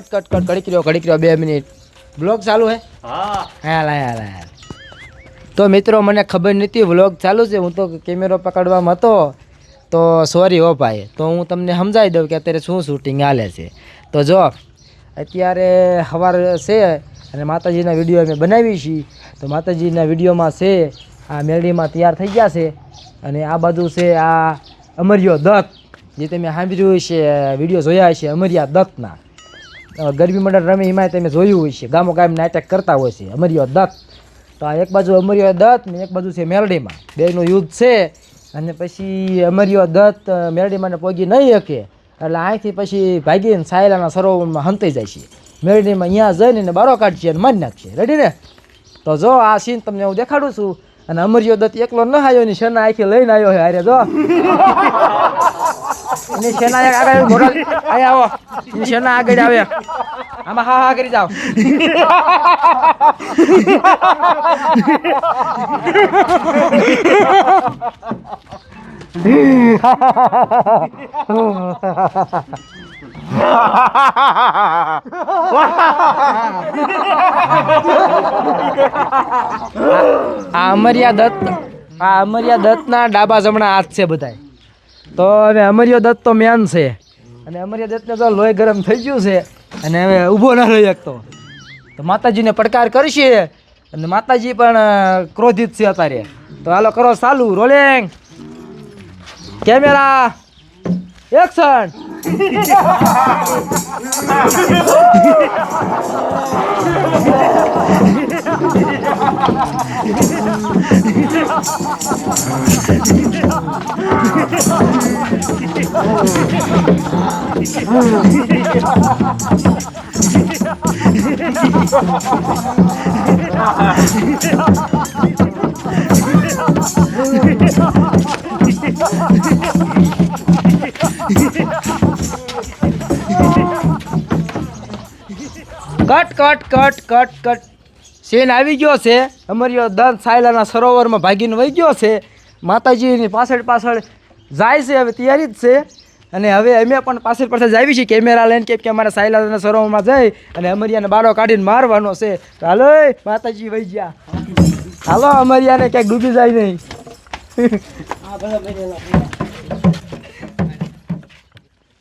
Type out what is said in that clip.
cut ઘડીક રહ્યો 2 minute vlog ચાલુ હે હા તો મિત્રો મને ખબર નથી વ્લોગ ચાલુ છે હું તો કેમેરો પકડવામાં હતો તો સોરી હો ભાઈ તો હું તમને સમજાવી દઉં કે અત્યારે શું શૂટિંગ હાલે છે તો જો અત્યારે સવાર છે અને માતાજીના વિડીયો અમે બનાવી છીએ તો માતાજીના વિડીયોમાં છે આ મેળીમાં તૈયાર થઈ ગયા છે અને આ બાજુ છે આ અમરિયો દત્ત જે તમે સાંભળ્યું છે વિડીયો જોયા છે અમરિયા દત્તના ગરબી મંડળ રમે એમાં તમે જોયું હોય છે ગામો ગામ નાટક કરતા હોય છે અમરિયો દત્ત તો આ એક બાજુ અમરિયો દત્ત ને એક બાજુ છે મેલડીમાં બેનું યુદ્ધ છે અને પછી અમરિયો દત્ત મેલડીમાં પહોંચી નહીં શકે એટલે અહીંથી પછી ભાગીને સાયલાના સરોવરમાં હંતાઈ જાય છે મેલડીમાં અહીંયા જઈને બારો કાઢશે અને મારી નાખશે રેડી ને તો જો આ સીન તમને હું દેખાડું છું અને અમરિયો દત્ત એકલો ન આવ્યો ને સેના આખી લઈને આવ્યો છે હારે જો એની સેના આગળ મોરલ અહીંયા આવો એની સેના આગળ આવે આમાં હા કરી જાઓ આ અમરિયા દત્તના ડાબા જમણા હાથ છે બધાય તો હવે અમરિયો દત્ત તો મેન છે અને અમરિયા દત્તને તો લોહી ગરમ થઈ ગયું છે અને હવે ઊભો ના રહી શકતો તો માતાજીને પડકાર કરશે અને માતાજી પણ ક્રોધિત છે અત્યારે તો હાલો કરો ચાલુ rolling camera action cut scene આવી ગયો છે અમરિયો દત્ત સાયલાના સરોવરમાં ભાગીને વહી ગયો છે માતાજીની પાછળ જાય છે હવે તૈયારી જ છે અને હવે અમે પણ પાછળ જાવી છીએ કેમેરા લઈને કેમ કે અમારે સાયલાના સરોવરમાં જઈ અને અમરિયાને બારો કાઢીને મારવાનો છે તો હાલો માતાજી વહી ગયા હાલો અમરિયાને ક્યાંક ડૂબી જાય નહીં